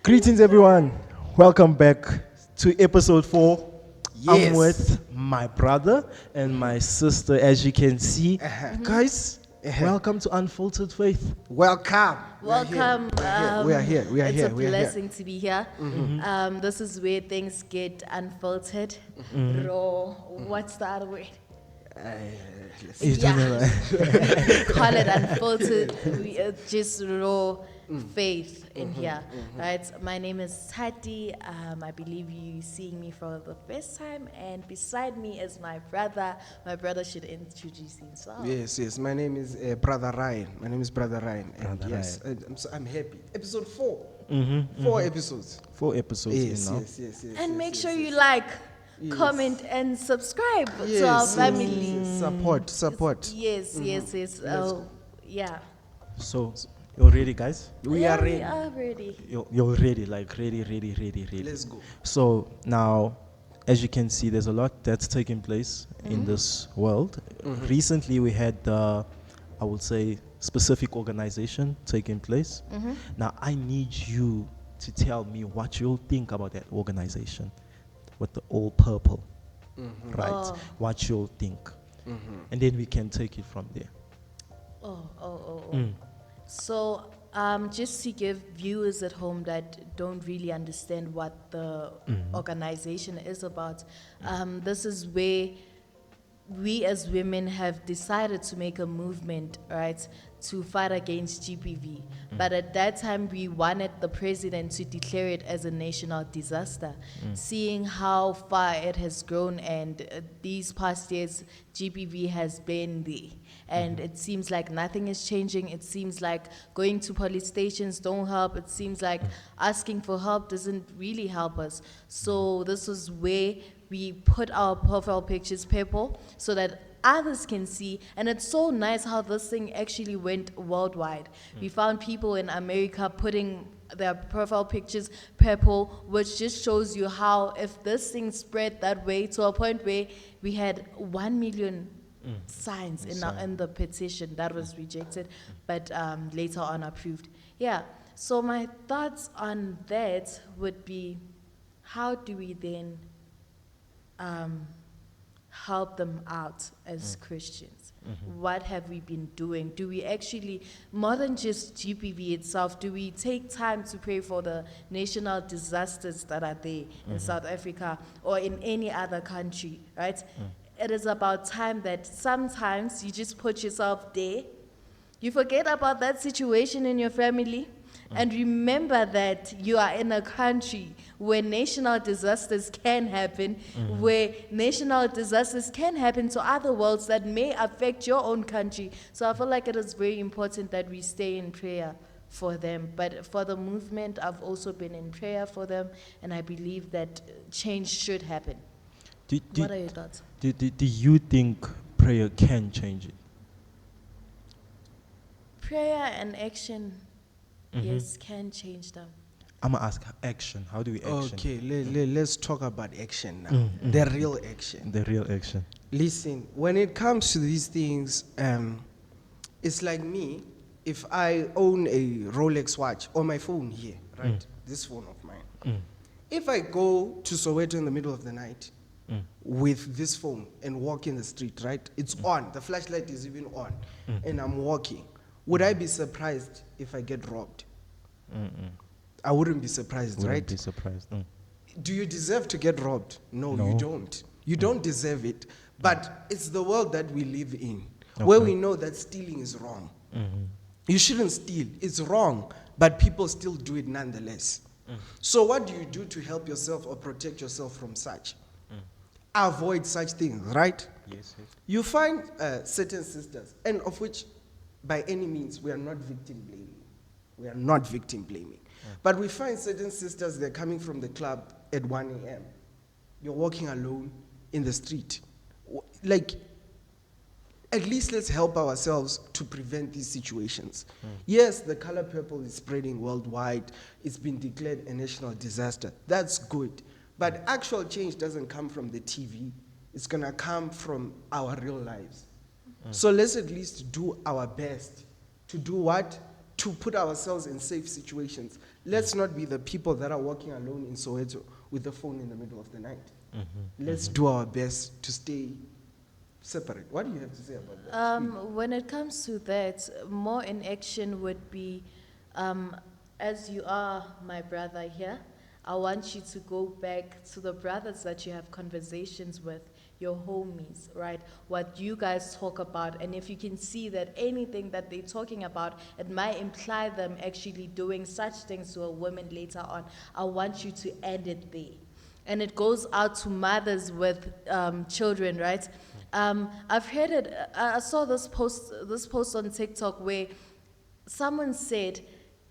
Greetings, everyone. Welcome back to episode 4. Yes. I'm with my brother and my sister, as you can see. Guys, welcome to Unfiltered Faith. Welcome. Welcome. We are here. It's a blessing to be here. This is where things get unfiltered, raw. What's the other word? He's doing it right. Call it unfiltered. Just raw faith in here, right? My name is Tati. I believe you seeing me for the first time, and beside me is my brother. My brother should introduce himself. Yes. My name is Brother Ryan. And yes, I'm happy. Episode 4. 4 episodes. 4 episodes in now. Yes. And make sure you like, comment, and subscribe to our family. Support. Yes. Oh, yeah. So, you're ready, guys? We are ready. We are ready. You're ready, like ready. Let's go. So, now, as you can see, there's a lot that's taking place in this world. Recently, we had, I would say, specific organization taking place. Now, I need you to tell me what you'll think about that organization with the all purple, right? Oh. What you'll think. And then we can take it from there. So, just to give viewers at home that don't really understand what the organization is about, this is where we as women have decided to make a movement, right, to fight against GBV. But at that time, we wanted the president to declare it as a national disaster. Seeing how far it has grown, and these past years, GBV has been there. And it seems like nothing is changing. It seems like going to police stations don't help. It seems like asking for help doesn't really help us. So this is where we put our profile pictures purple so that others can see. And it's so nice how this thing actually went worldwide. We found people in America putting their profile pictures purple, which just shows you how if this thing spread that way to a point where we had 1 million signs in the petition that was rejected, but later on approved. Yeah, so my thoughts on that would be, how do we then help them out as Christians? What have we been doing? Do we actually, more than just GPV itself, do we take time to pray for the national disasters that are there in South Africa or in any other country, right? It is about time that sometimes you just put yourself there. You forget about that situation in your family and remember that you are in a country where national disasters can happen, where national disasters can happen to other worlds that may affect your own country. So I feel like it is very important that we stay in prayer for them. But for the movement, I've also been in prayer for them, and I believe that change should happen. What are your thoughts? Do you think prayer can change it? Prayer and action, yes, can change them. I'm going to ask action. How do we action? Okay, let's talk about action now. The real action. The real action. Listen, when it comes to these things, it's like me, if I own a Rolex watch or my phone here, right? This phone of mine. If I go to Soweto in the middle of the night with this phone and walk in the street, right? It's on. The flashlight is even on. And I'm walking. Would I be surprised if I get robbed? I wouldn't be surprised, right? Be surprised. Do you deserve to get robbed? No, you don't. You don't deserve it. But it's the world that we live in, where we know that stealing is wrong. You shouldn't steal. It's wrong. But people still do it nonetheless. So what do you do to help yourself or protect yourself from such? Avoid such things, right? Yes. You find certain sisters, and of which, by any means, we are not victim blaming. But we find certain sisters, they're coming from the club at 1 a.m. You're walking alone in the street. Like, at least let's help ourselves to prevent these situations. Yes, the color purple is spreading worldwide. It's been declared a national disaster. That's good. But actual change doesn't come from the TV. It's going to come from our real lives. So let's at least do our best to do what? To put ourselves in safe situations. Let's not be the people that are walking alone in Soweto with the phone in the middle of the night. Let's do our best to stay separate. What do you have to say about that? Speak. When it comes to that, more in action would be, as you are my brother here, I want you to go back to the brothers that you have conversations with, your homies, right? What you guys talk about, and if you can see that anything that they're talking about, it might imply them actually doing such things to a woman later on, I want you to end it there. And it goes out to mothers with children, right? I've heard it. I saw this post on TikTok where someone said,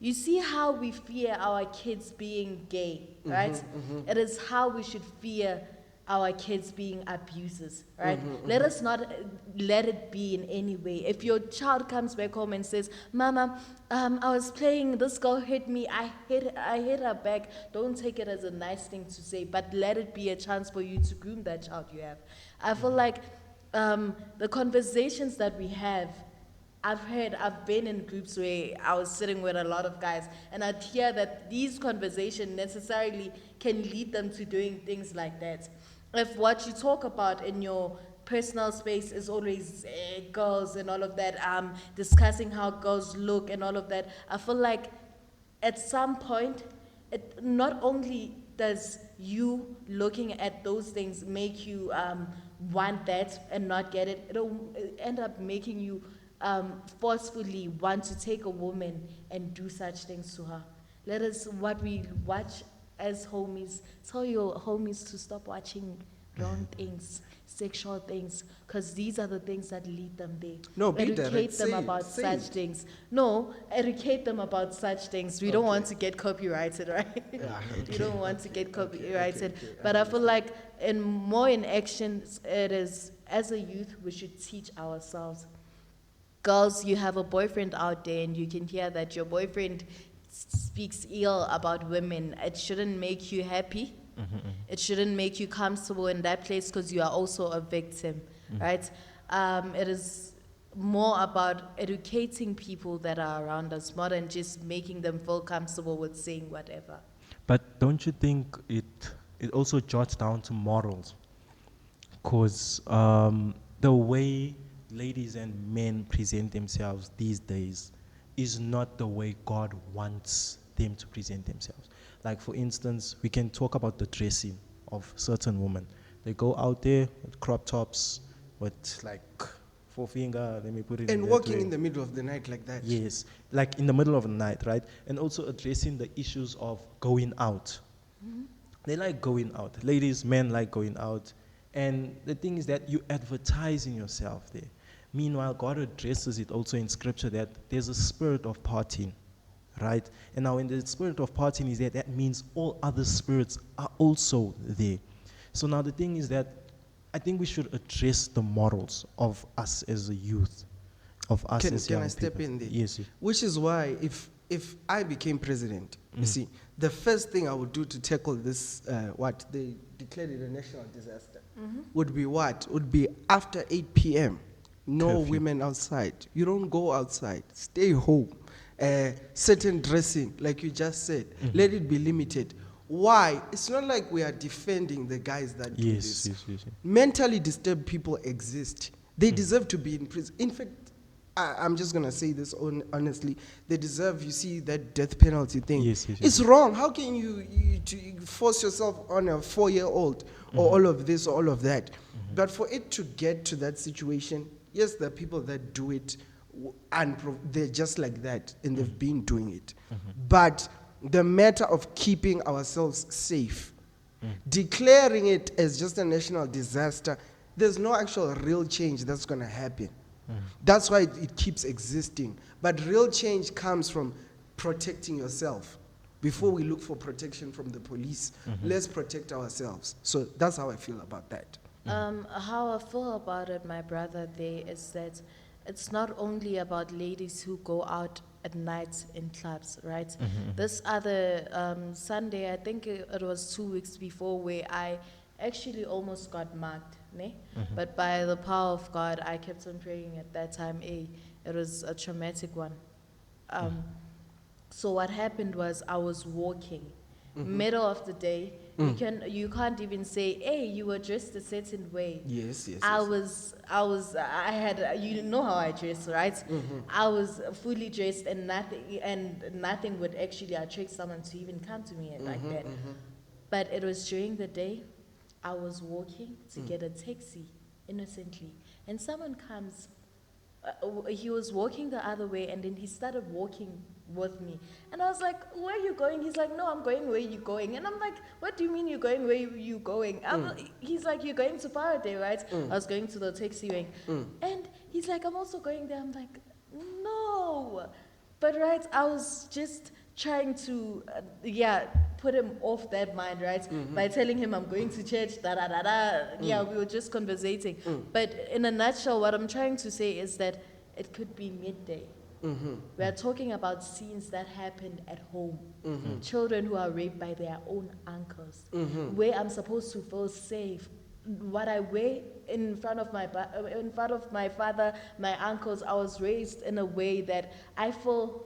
"You see how we fear our kids being gay, right? It is how we should fear our kids being abusers, right? Let us not let it be in any way. If your child comes back home and says, 'Mama, I was playing, this girl hit me, I hit her back,' don't take it as a nice thing to say, but let it be a chance for you to groom that child you have. I feel like the conversations that we have, I've been in groups where I was sitting with a lot of guys, and I'd hear that these conversations necessarily can lead them to doing things like that. If what you talk about in your personal space is always girls and all of that, discussing how girls look and all of that, I feel like at some point, it not only does you looking at those things make you want that and not get it, it'll end up making you forcefully want to take a woman and do such things to her. Let us, what we watch as homies, tell your homies to stop watching wrong things, sexual things, because these are the things that lead them there. No, be educate direct. them Say it, about say such it. things. No, educate them about such things. We don't want to get copyrighted, right? We don't want to get copyrighted. But I feel like in action, it is, as a youth, we should teach ourselves. Girls, you have a boyfriend out there and you can hear that your boyfriend speaks ill about women. It shouldn't make you happy. It shouldn't make you comfortable in that place because you are also a victim, right? It is more about educating people that are around us, more than just making them feel comfortable with saying whatever. But don't you think it also jots down to morals? Because the way ladies and men present themselves these days is not the way God wants them to present themselves. Like, for instance, we can talk about the dressing of certain women. They go out there with crop tops, with like forefinger, let me put it in And that walking way. in the middle of the night like that. Yes, like in the middle of the night, right? And also addressing the issues of going out. They like going out. Ladies, men like going out. And the thing is that you advertising yourself there. Meanwhile, God addresses it also in scripture that there's a spirit of partying, right? And now when the spirit of partying is there, that means all other spirits are also there. So now the thing is that I think we should address the morals of us as a youth, of us as Can young I step people. in there? Yes, yes. Which is why if I became president, you see, the first thing I would do to tackle this, what they declared it a national disaster, would be what? Would be after 8 p.m. No Curfew. women outside. You don't go outside. Stay home. Certain dressing, like you just said, let it be limited. Why? It's not like we are defending the guys that do Yes, this. yes, yes, yes. Mentally disturbed people exist. They deserve to be in prison. In fact, I'm just going to say this honestly. They deserve, you see, that death penalty thing. Yes, yes, yes. It's wrong. How can you force yourself on a 4-year-old or all of this or all of that? But for it to get to that situation, yes, there are people that do it and they're just like that and they've been doing it. But the matter of keeping ourselves safe, declaring it as just a national disaster, there's no actual real change that's going to happen. That's why it keeps existing. But real change comes from protecting yourself. Before we look for protection from the police, let's protect ourselves. So that's how I feel about that. How I feel about it, my brother, there is that it's not only about ladies who go out at night in clubs, right? This other Sunday, I think it was 2 weeks before, where I actually almost got mugged, ne? But by the power of God, I kept on praying at that time. It was a traumatic one. So what happened was I was walking, middle of the day. You can't even say, hey, you were dressed a certain way. Yes, yes, I yes. I had, you know how I dress, right? I was fully dressed, and nothing would actually attract someone to even come to me like that. But it was during the day. I was walking to get a taxi innocently, and someone comes. He was walking the other way, and then he started walking with me, and I was like, where are you going? He's like, no, I'm going where you going. And I'm like, what do you mean you're going where you going? He's like, you're going to Faraday, right? I was going to the taxi rank, and he's like, I'm also going there. I'm like, no. But right, I was just trying to put him off that mind, right? By telling him I'm going to church, da da da da. Yeah, we were just conversating. But in a nutshell, what I'm trying to say is that it could be midday. We are talking about scenes that happened at home. Children who are raped by their own uncles. Where I'm supposed to feel safe. What I wear in front of my father, my uncles, I was raised in a way that I feel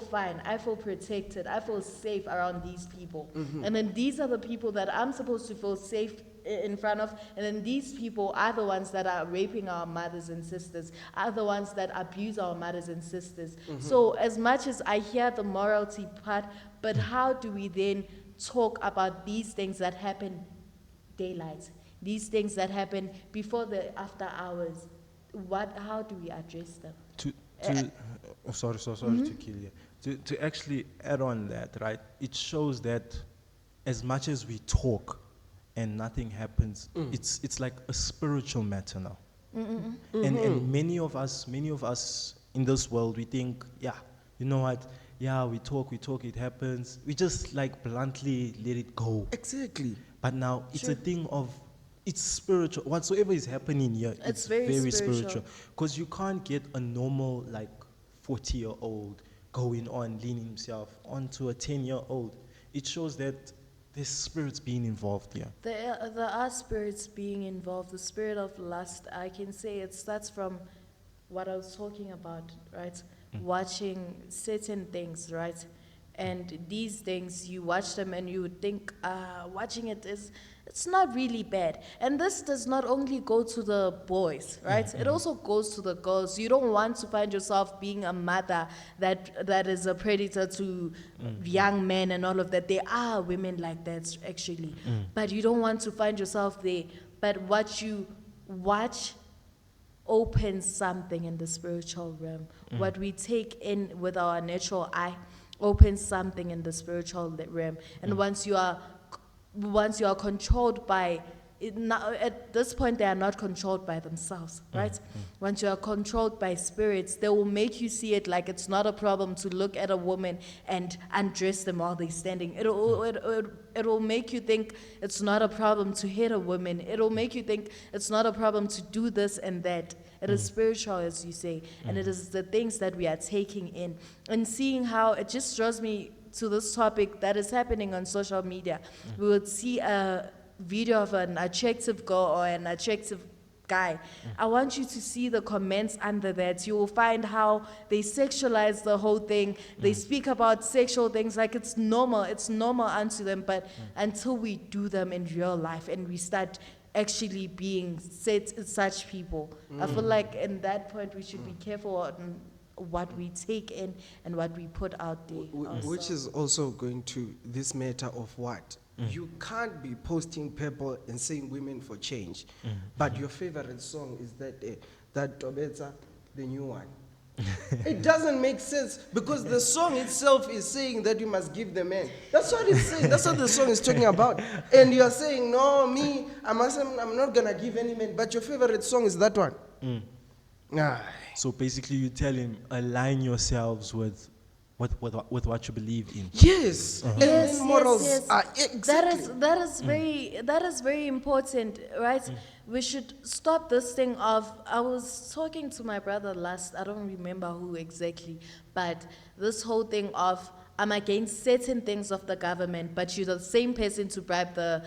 fine, I feel protected, I feel safe around these people. And then these are the people that I'm supposed to feel safe in front of, and then these people are the ones that are raping our mothers and sisters, are the ones that abuse our mothers and sisters. So as much as I hear the morality part, but how do we then talk about these things that happen daylight, these things that happen before the after hours? How do we address them? Sorry to kill you. To actually add on that, right? It shows that as much as we talk and nothing happens, it's like a spiritual matter now. And many of us in this world, we think, yeah, you know what? Yeah, we talk, it happens. We just like bluntly let it go. Exactly. But now it's a thing of, it's spiritual. Whatsoever is happening here, it's very spiritual. Because you can't get a normal, like, 40-year-old going on, leaning himself onto a 10-year-old. It shows that there's spirits being involved here. There are spirits being involved. The spirit of lust, I can say it starts from what I was talking about, right? Watching certain things, right? And these things, you watch them and you would think, watching it's not really bad. And this does not only go to the boys, right? It also goes to the girls. You don't want to find yourself being a mother that is a predator to young men and all of that. There are women like that, actually. But you don't want to find yourself there. But what you watch opens something in the spiritual realm. What we take in with our natural eye opens something in the spiritual realm. And once you are controlled by it, now, at this point they are not controlled by themselves, right? Once you are controlled by spirits, they will make you see it like it's not a problem to look at a woman and undress them while they're standing. It will make you think it's not a problem to hit a woman. It will make you think it's not a problem to do this and that. It is spiritual, as you say, and it is the things that we are taking in and seeing how it just draws me to this topic that is happening on social media. We would see a video of an attractive girl or an attractive guy. I want you to see the comments under that. You will find how they sexualize the whole thing. They speak about sexual things like it's normal unto them, but until we do them in real life and we start actually being such people, I feel like in that point we should be careful on what we take in and what we put out there. Which is also going to this matter of what? You can't be posting people and saying women for change, but your favorite song is that Tobeta, the new one. It doesn't make sense because the song itself is saying that you must give the man. That's what it's saying. That's what the song is talking about. And you're saying, no, me, I'm not going to give any man. But your favorite song is that one. So basically you tell him, align yourselves with what you believe in. Yes. And Yes, then morals yes. are exactly. That is very important, right? We should stop this thing of, I was talking to my brother last, I don't remember who exactly, but this whole thing of, I'm against certain things of the government, but you're the same person to bribe the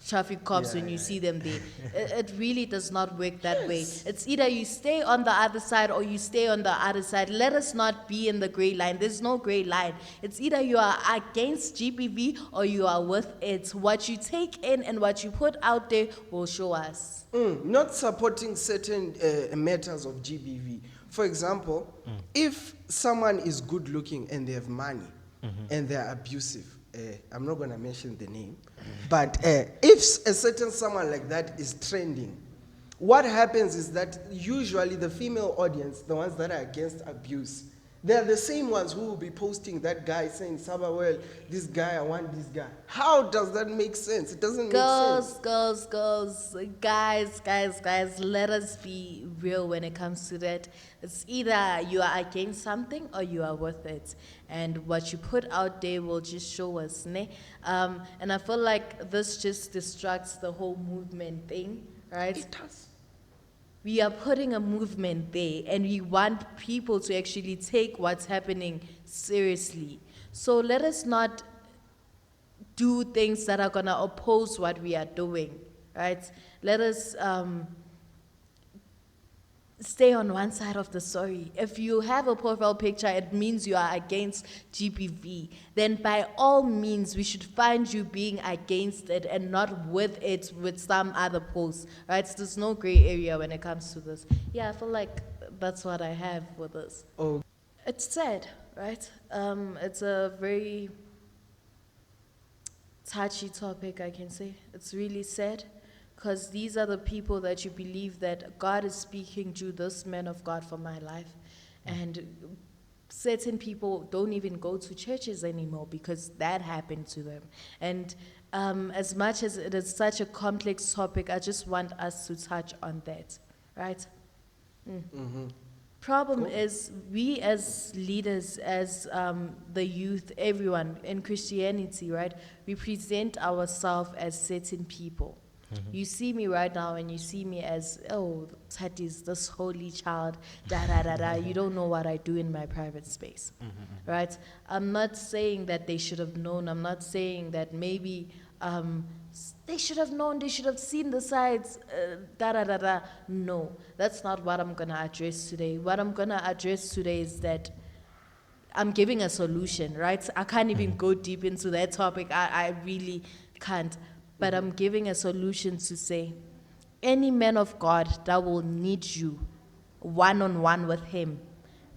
traffic cops when Yeah, you yeah, see them there. It really does not work that way. It's either you stay on the other side or you stay on the other side. Let us not be in the gray line. There's no gray line. It's either you are against GBV or you are with it. What you take in and what you put out there will show us. Not supporting certain matters of GBV. For example, if someone is good looking and they have money and they're abusive, I'm not going to mention the name, but if a certain someone like that is trending, what happens is that usually the female audience, the ones that are against abuse, they're the same ones who will be posting that guy saying, Saba, well, this guy, I want this guy. How does that make sense? It doesn't make sense. Girls, guys, let us be real when it comes to that. It's either you are against something or you are with it. And what you put out there will just show us, ne? And I feel like this just distracts the whole movement thing, right? It does. We are putting a movement there and we want people to actually take what's happening seriously. So let us not do things that are going to oppose what we are doing, right? Let us stay on one side of the story. If you have a profile picture, it means you are against GBV. Then by all means, we should find you being against it and not with it with some other post, right? So there's no gray area when it comes to this. Yeah, I feel like that's what I have with this. Oh, It's sad, right? It's a very touchy topic, I can say. It's really sad. Because these are the people that you believe that God is speaking through this man of God for my life. And certain people don't even go to churches anymore because that happened to them. And as much as it is such a complex topic, I just want us to touch on that, right? Problem is, we as leaders, as the youth, everyone in Christianity, right, we present ourselves as certain people. You see me right now and you see me as, oh, Tati is this holy child, You don't know what I do in my private space, right? I'm not saying that they should have known. I'm not saying that maybe they should have known, they should have seen the sides, No, that's not what I'm going to address today. What I'm going to address today is that I'm giving a solution, right? I can't even go deep into that topic. I really can't. But I'm giving a solution to say, any man of God that will need you one-on-one with him,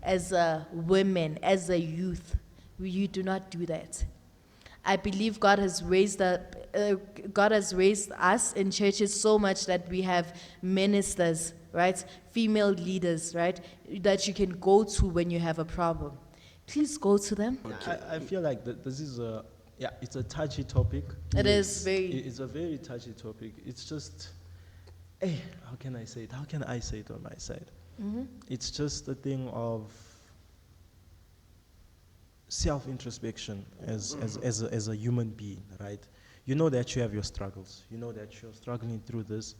as a woman, as a youth, you do not do that. I believe God has raised us in churches so much that we have ministers, right? Female leaders, right? That you can go to when you have a problem. Please go to them. I feel like this is it's a touchy topic. It's a very touchy topic. It's just, how can I say it? How can I say it on my side? It's just a thing of self-introspection as a human being, right? You know that you have your struggles. You know that you're struggling through this.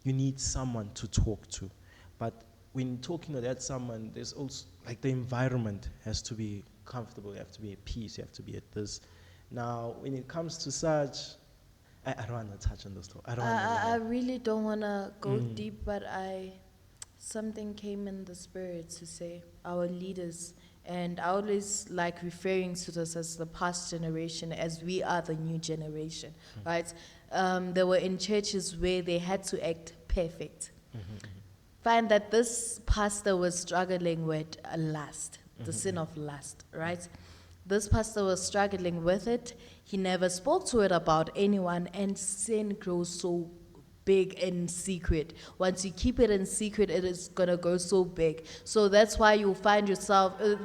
You need someone to talk to. But when talking to that someone, there's also, like, the environment has to be comfortable. You have to be at peace. You have to be at this. Now, when it comes to such, I don't want to touch on this topic. I really don't want to go deep, but something came in the spirit to say our leaders, and I always like referring to this as the past generation, as we are the new generation, right? They were in churches where they had to act perfect. Find that this pastor was struggling with lust, the sin of lust, right? This pastor was struggling with it. He never spoke to it about anyone, and sin grows so big in secret. Once you keep it in secret, it is gonna go so big. So that's why you'll find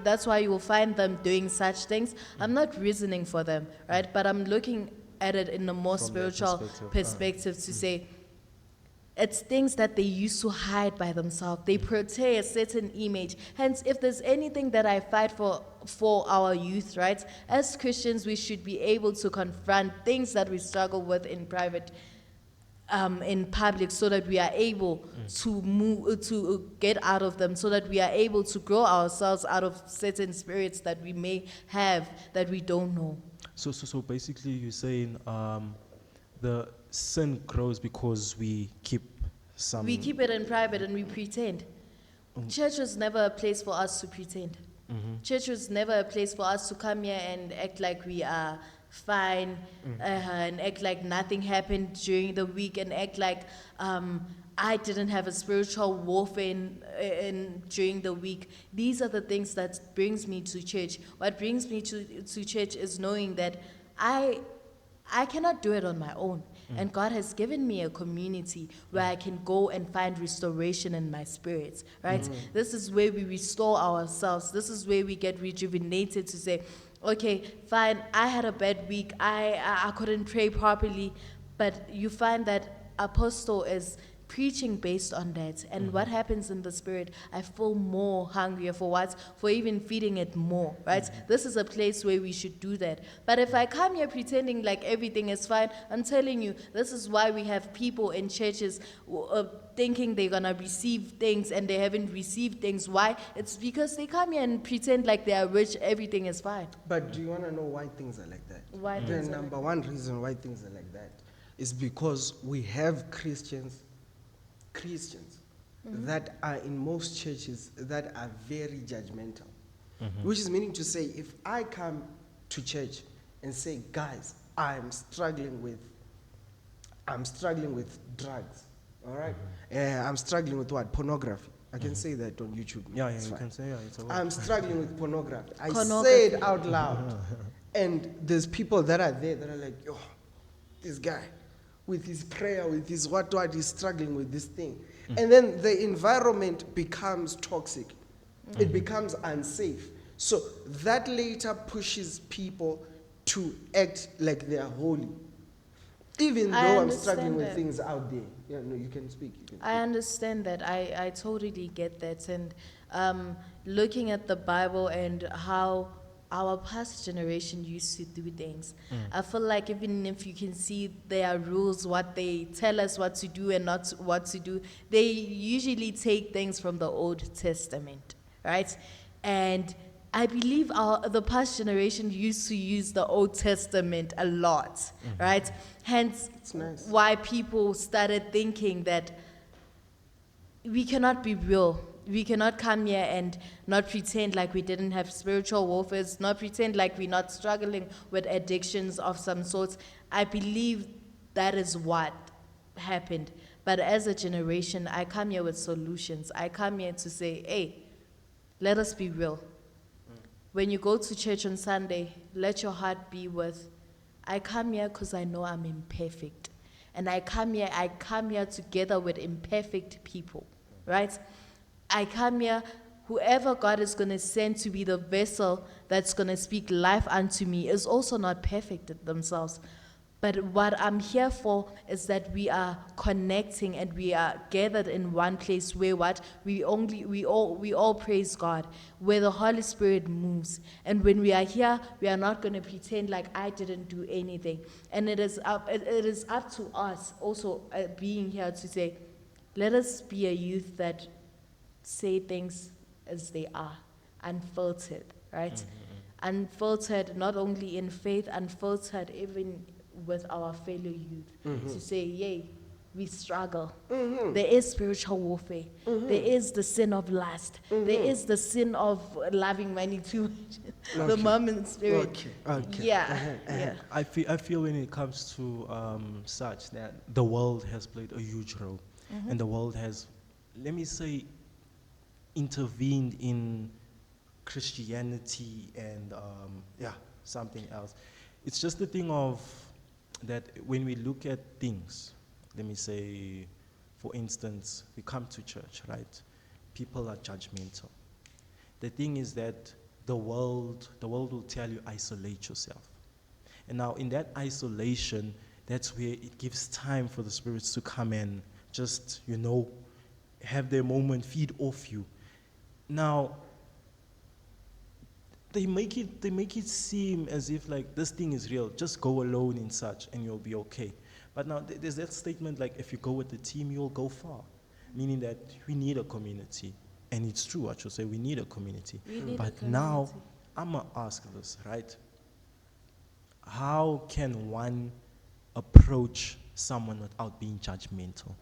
that's why you will find them doing such things. I'm not reasoning for them, right? But I'm looking at it in a more From spiritual that perspective to say, it's things that they used to hide by themselves. They portray a certain image. Hence, if there's anything that I fight for our youth, right? As Christians, we should be able to confront things that we struggle with in private, in public, so that we are able to move, to get out of them, so that we are able to grow ourselves out of certain spirits that we may have that we don't know. So basically, you're saying the sin grows because we keep some. We keep it in private and we pretend. Church was never a place for us to pretend. Church was never a place for us to come here and act like we are fine, and act like nothing happened during the week, and act like I didn't have a spiritual warfare during the week. These are the things that brings me to church. What brings me to church is knowing that I cannot do it on my own. And God has given me a community where I can go and find restoration in my spirits, right? This is where we restore ourselves. This is where we get rejuvenated to say, okay, fine, I had a bad week. I couldn't pray properly. But you find that Apostle is preaching based on that. And what happens in the spirit, I feel more hungrier for what? For even feeding it more, right? This is a place where we should do that. But if I come here pretending like everything is fine, I'm telling you, this is why we have people in churches thinking they're going to receive things and they haven't received things. Why? It's because they come here and pretend like they are rich, everything is fine. But do you want to know why things are like that? Why The things are number one reason why things are like that is because we have Christians that are in most churches that are very judgmental. Which is meaning to say, if I come to church and say, guys, I'm struggling with drugs, all right? I'm struggling with what? Pornography. I can say that on YouTube. Yeah, It's you fine. can say, it's a word. I'm struggling with pornography. I Pornography. say it out loud. And there's people that are there that are like, oh, this guy, with his prayer, with his what, he's struggling with this thing. And then the environment becomes toxic. It becomes unsafe. So that later pushes people to act like they are holy. Even I though I'm understand struggling with that. things out there. Yeah, no, you can speak. I understand that. I totally get that. And looking at the Bible and how our past generation used to do things, I feel like even if you can see their rules, what they tell us what to do and not what to do, they usually take things from the Old Testament, right? And I believe the past generation used to use the Old Testament a lot, right? Hence, It's nice. why people started thinking that we cannot be real. We cannot come here and not pretend like we didn't have spiritual warfare, not pretend like we're not struggling with addictions of some sorts. I believe that is what happened. But as a generation, I come here with solutions. I come here to say, hey, let us be real. When you go to church on Sunday, let your heart be with, I come here because I know I'm imperfect. And I come here together with imperfect people, right? I come here, whoever God is going to send to be the vessel that's going to speak life unto me is also not perfect themselves. But what I'm here for is that we are connecting and we are gathered in one place where what we all praise God, where the Holy Spirit moves. And when we are here, we are not going to pretend like I didn't do anything. And it is up to us also being here to say, let us be a youth that say things as they are, unfiltered, right? Unfiltered, not only in faith, unfiltered even with our fellow youth, to say, yay, we struggle. There is spiritual warfare. There is the sin of lust. There is the sin of loving money too much. The moment spirit. Okay. Yeah. Yeah. I feel when it comes to such that the world has played a huge role, and the world has, let me say, intervened in Christianity and something else. It's just the thing of that when we look at things, let me say, for instance, we come to church, right? People are judgmental. The thing is that the world will tell you isolate yourself. And now in that isolation, that's where it gives time for the spirits to come and just, have their moment, feed off you. Now, they make it seem as if like this thing is real. Just go alone in such and you'll be okay. But now there's that statement like if you go with the team, you'll go far. Meaning that we need a community. And it's true, I should say, we need a community. But now, I'm going to ask this, right? How can one approach someone without being judgmental.